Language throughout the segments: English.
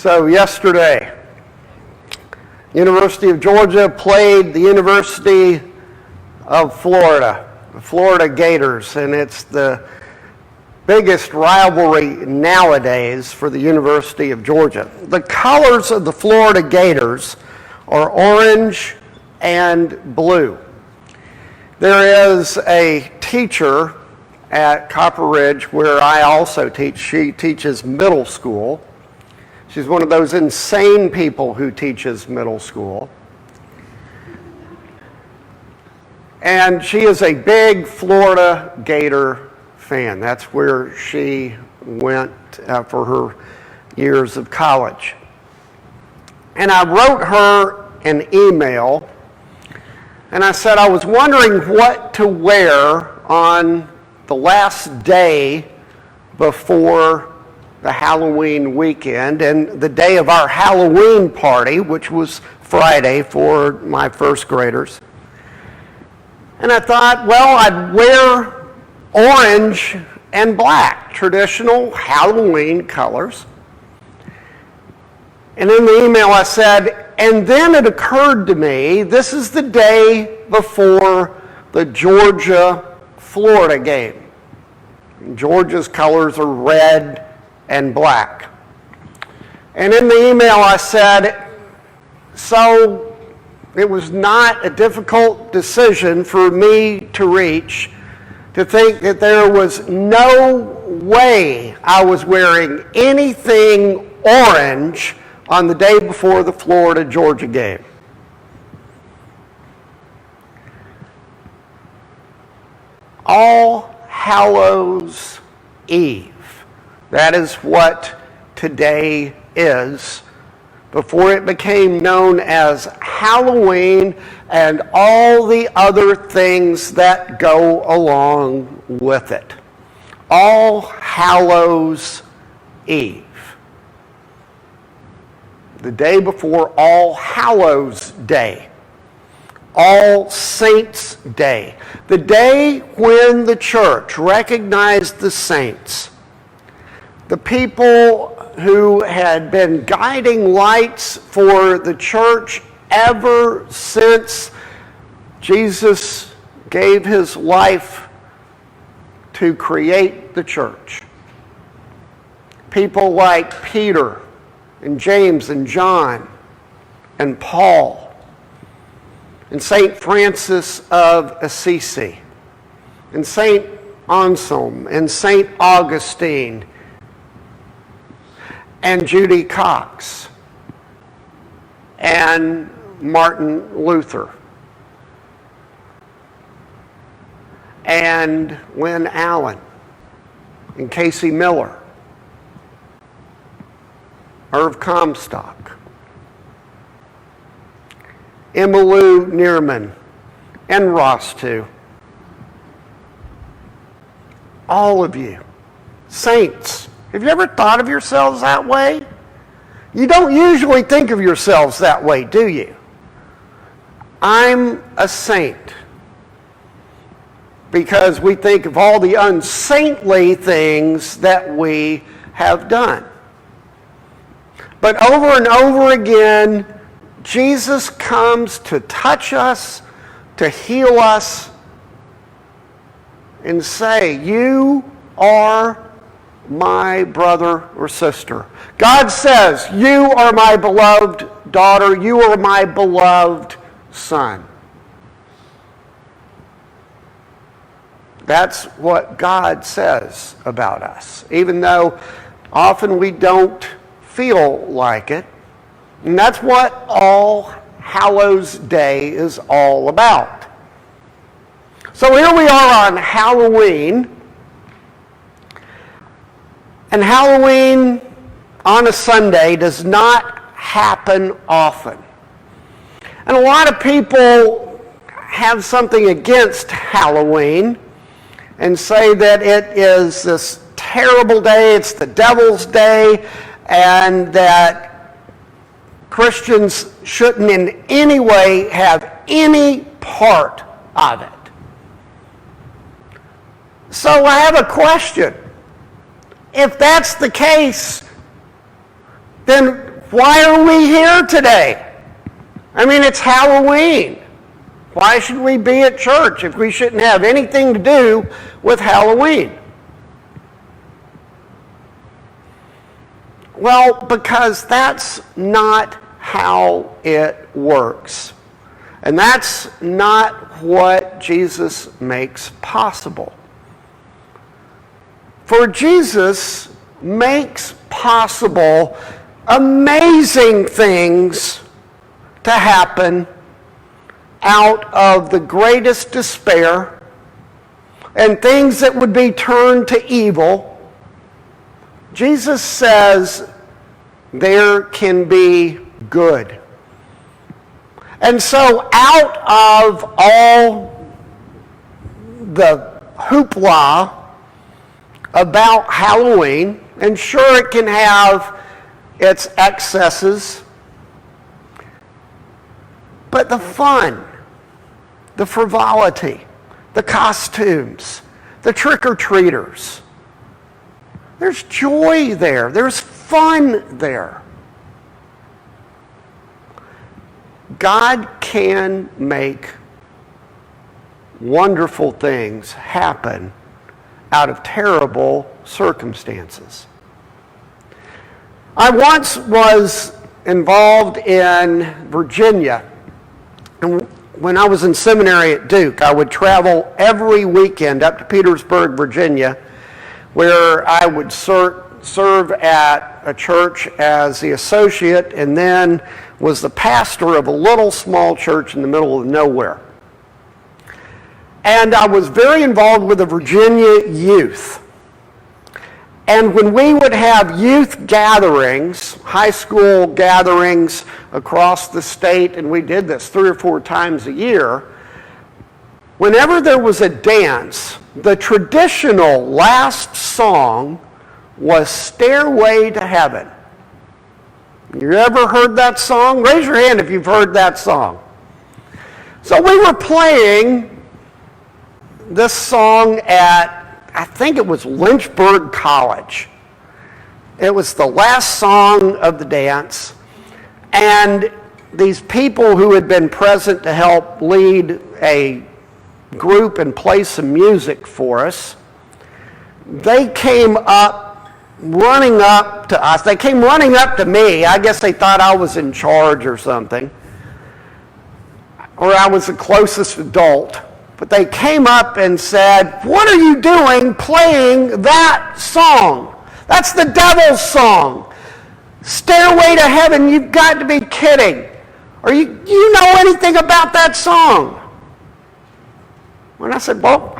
So yesterday, University of Georgia played the University of Florida, the Florida Gators, and it's the biggest rivalry nowadays for the University of Georgia. The colors of the Florida Gators are orange and blue. There is a teacher at Copper Ridge where I also teach. She teaches middle school. She's one of those insane people who teaches middle school. And she is a big Florida Gator fan. That's where she went for her years of college. And I wrote her an email, and I said I was wondering what to wear on the last day before the Halloween weekend and the day of our Halloween party, which was Friday for my first graders. And I thought, well, I'd wear orange and black, traditional Halloween colors. And in the email I said, and then it occurred to me, this is the day before the Georgia-Florida game. Georgia's colors are red and black. And in the email I said, so it was not a difficult decision for me to reach to think that there was no way I was wearing anything orange on the day before the Florida-Georgia game. All Hallows Eve. That is what today is, before it became known as Halloween and all the other things that go along with it. All Hallows Eve. The day before All Hallows Day. All Saints Day. The day when the church recognized the saints. The people who had been guiding lights for the church ever since Jesus gave his life to create the church. People like Peter and James and John and Paul and St. Francis of Assisi and St. Anselm and St. Augustine and Judy Cox, and Martin Luther, and Lynn Allen, and Casey Miller, Irv Comstock, Emmylou Neerman, and Rostu. All of you, saints. Have you ever thought of yourselves that way? You don't usually think of yourselves that way, do you? I'm a saint. Because we think of all the unsaintly things that we have done. But over and over again, Jesus comes to touch us, to heal us, and say, you are my brother or sister. God says, you are my beloved daughter, you are my beloved son. That's what God says about us, even though often we don't feel like it. And that's what All Hallows Day is all about. So here we are on Halloween. And Halloween on a Sunday does not happen often. And a lot of people have something against Halloween and say that it is this terrible day, it's the devil's day, and that Christians shouldn't in any way have any part of it. So I have a question. If that's the case, then Why are we here today? I mean, it's Halloween. Why should we be at church if we shouldn't have anything to do with Halloween? Well, because that's not how it works. And that's not what Jesus makes possible. For Jesus makes possible amazing things to happen out of the greatest despair and things that would be turned to evil. Jesus says there can be good. And so out of all the hoopla about Halloween, and sure it can have its excesses, but the fun, the frivolity, the costumes, the trick-or-treaters, there's joy there. There's fun there. God can make wonderful things happen out of terrible circumstances. I once was involved in Virginia. And when I was in seminary at Duke, I would travel every weekend up to Petersburg, Virginia, where I would serve at a church as the associate and then was the pastor of a little small church in the middle of nowhere. And I was very involved with the Virginia youth. And when we would have youth gatherings, high school gatherings across the state, and we did this 3 or 4 times a year, whenever there was a dance, the traditional last song was Stairway to Heaven. You ever heard that song? Raise your hand if you've heard that song. So we were playing this song at, I think it was Lynchburg College. It was the last song of the dance. And these people who had been present to help lead a group and play some music for us, they came up running up to us. They came running up to me. I guess they thought I was in charge or something, or I was the closest adult. But they came up and said, "What are you doing playing that song? That's the devil's song. Stairway to Heaven, you've got to be kidding. Or you know anything about that song?" And I said, "Well,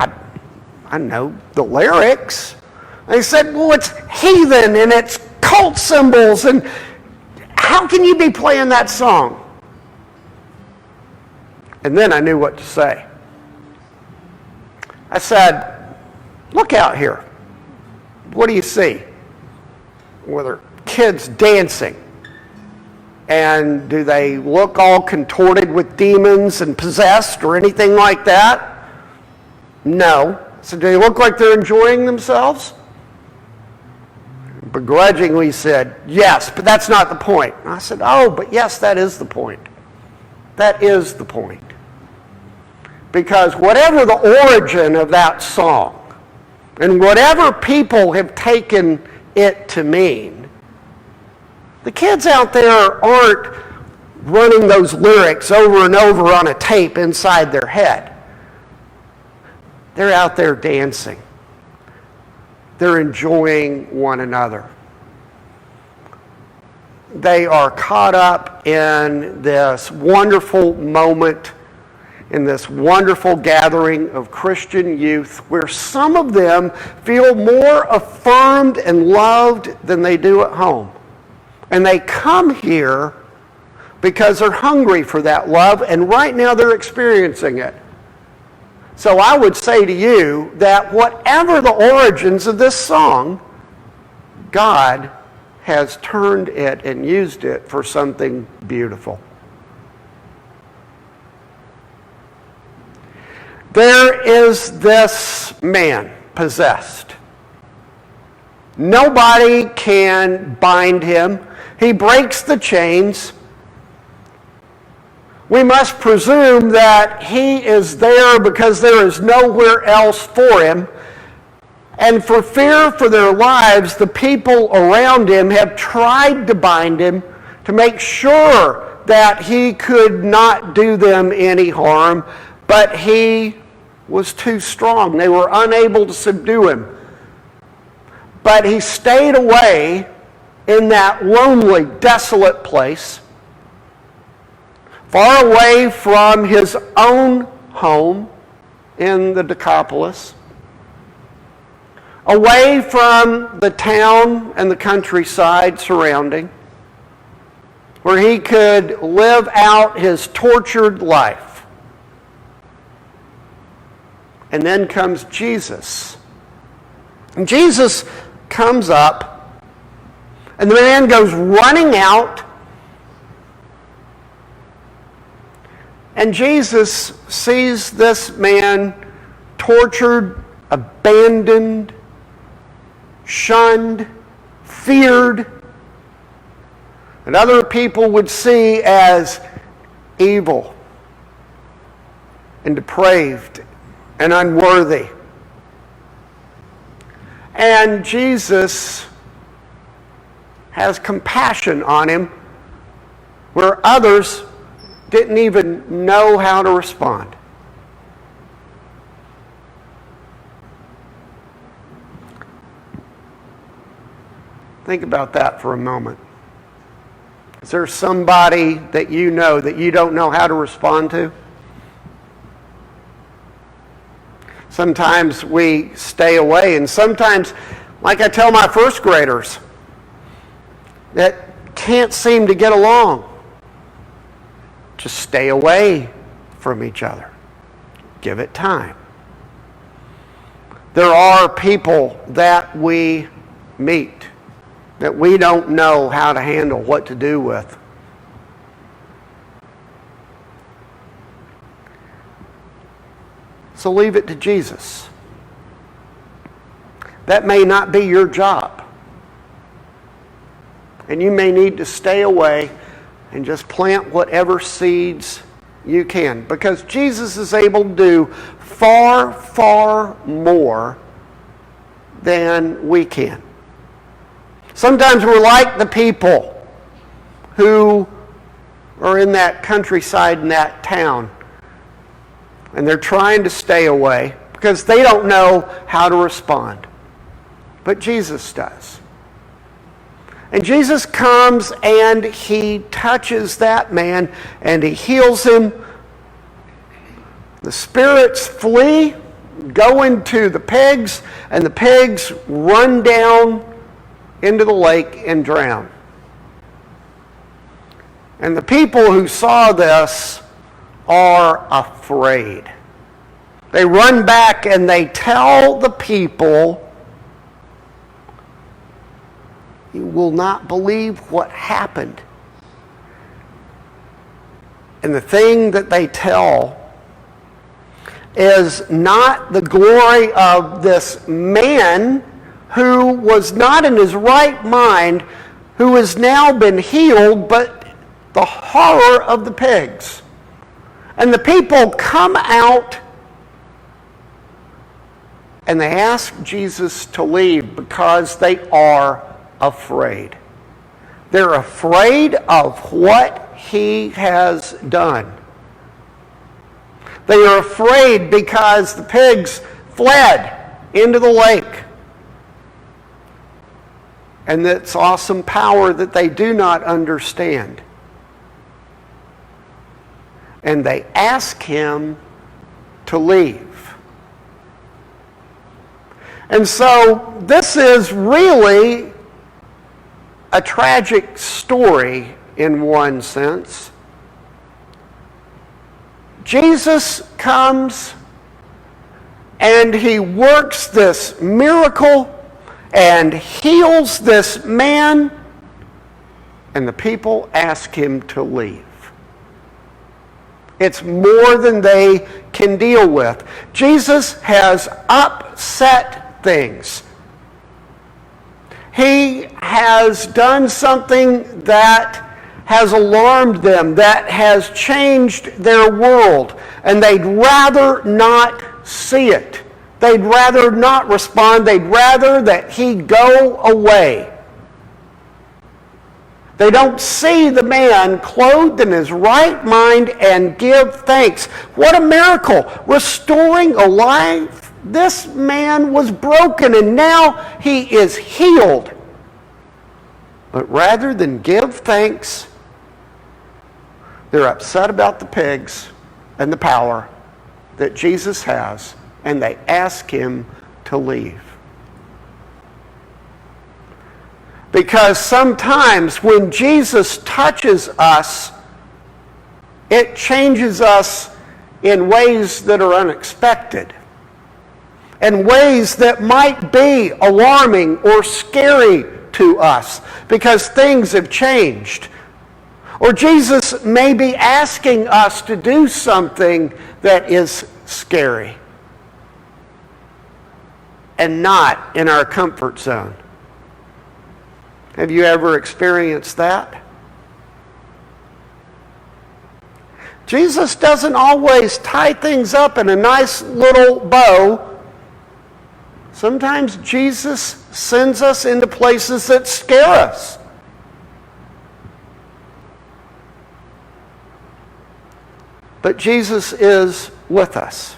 I know the lyrics." They said, "Well, it's heathen and it's cult symbols, and how can you be playing that song?" And then I knew what to say. I said, "Look out here. What do you see? Well, there are kids dancing. And do they look all contorted with demons and possessed or anything like that?" "No." So do they look like they're enjoying themselves? Begrudgingly said, "Yes, but that's not the point." And I said, "Oh, but yes, that is the point. That is the point. Because whatever the origin of that song, and whatever people have taken it to mean, the kids out there aren't running those lyrics over and over on a tape inside their head. They're out there dancing. They're enjoying one another. They are caught up in this wonderful moment, in this wonderful gathering of Christian youth, where some of them feel more affirmed and loved than they do at home. And they come here because they're hungry for that love, and right now they're experiencing it. So I would say to you that whatever the origins of this song, God has turned it and used it for something beautiful. There is this man possessed. Nobody can bind him. He breaks the chains. We must presume that he is there because there is nowhere else for him. And for fear for their lives, the people around him have tried to bind him to make sure that he could not do them any harm, but he was too strong. They were unable to subdue him. But he stayed away in that lonely, desolate place, far away from his own home in the Decapolis, away from the town and the countryside surrounding, where he could live out his tortured life. And then comes Jesus. And Jesus comes up, and the man goes running out, and Jesus sees this man tortured, abandoned, shunned, feared, and other people would see as evil and depraved and unworthy. And Jesus has compassion on him where others didn't even know how to respond. Think about that for a moment. Is there somebody that you know that you don't know how to respond to? Sometimes we stay away, and sometimes, like I tell my first graders, that can't seem to get along, just stay away from each other. Give it time. There are people that we meet that we don't know how to handle, what to do with. So leave it to Jesus. That may not be your job. And you may need to stay away and just plant whatever seeds you can. Because Jesus is able to do far, far more than we can. Sometimes we're like the people who are in that countryside, in that town, and they're trying to stay away because they don't know how to respond. But Jesus does. And Jesus comes and he touches that man and he heals him. The spirits flee, go into the pigs, and the pigs run down into the lake and drown. And the people who saw this are afraid. They run back and they tell the people, "You will not believe what happened." And the thing that they tell is not the glory of this man who was not in his right mind, who has now been healed, but the horror of the pigs. And the people come out and they ask Jesus to leave because they are afraid. They're afraid of what he has done. They are afraid because the pigs fled into the lake. And that's awesome power that they do not understand. And they ask him to leave. And so this is really a tragic story in one sense. Jesus comes and he works this miracle and heals this man, and the people ask him to leave. It's more than they can deal with. Jesus has upset things. He has done something that has alarmed them, that has changed their world, and they'd rather not see it. They'd rather not respond. They'd rather that he go away. They don't see the man clothed in his right mind and give thanks. What a miracle. Restoring alive. This man was broken and now he is healed. But rather than give thanks, they're upset about the pigs and the power that Jesus has, and they ask him to leave. Because sometimes when Jesus touches us, it changes us in ways that are unexpected, and ways that might be alarming or scary to us because things have changed. Or Jesus may be asking us to do something that is scary and not in our comfort zone. Have you ever experienced that? Jesus doesn't always tie things up in a nice little bow. Sometimes Jesus sends us into places that scare us. But Jesus is with us.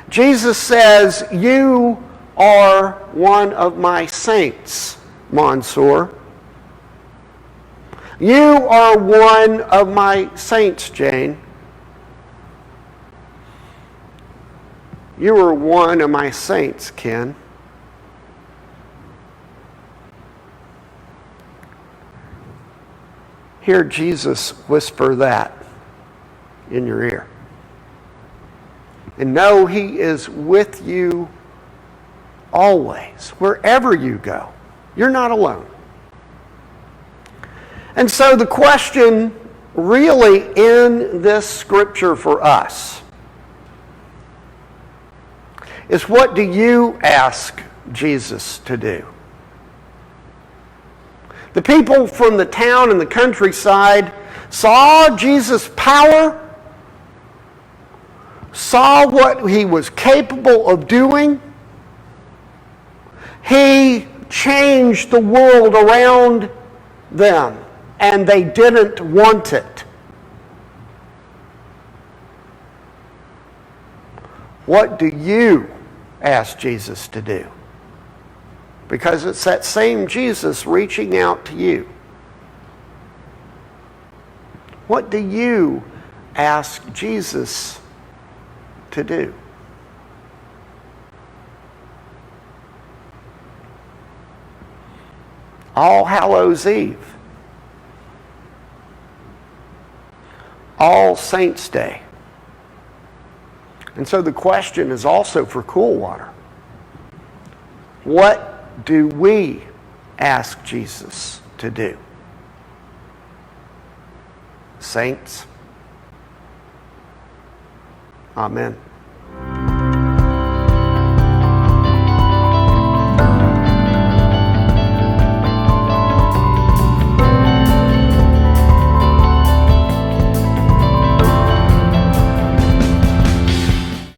Jesus says, "You are one of my saints, Monsieur. You are one of my saints, Jane. You are one of my saints, Ken." Hear Jesus whisper that in your ear. And know he is with you always, wherever you go. You're not alone. And so the question really in this scripture for us is, what do you ask Jesus to do? The people from the town and the countryside saw Jesus' power, saw what he was capable of doing. He changed the world around them, and they didn't want it. What do you ask Jesus to do? Because it's that same Jesus reaching out to you. What do you ask Jesus to do? All Hallows Eve, All Saints Day. And so the question is also for Coolwater. What do we ask Jesus to do? Saints? Amen.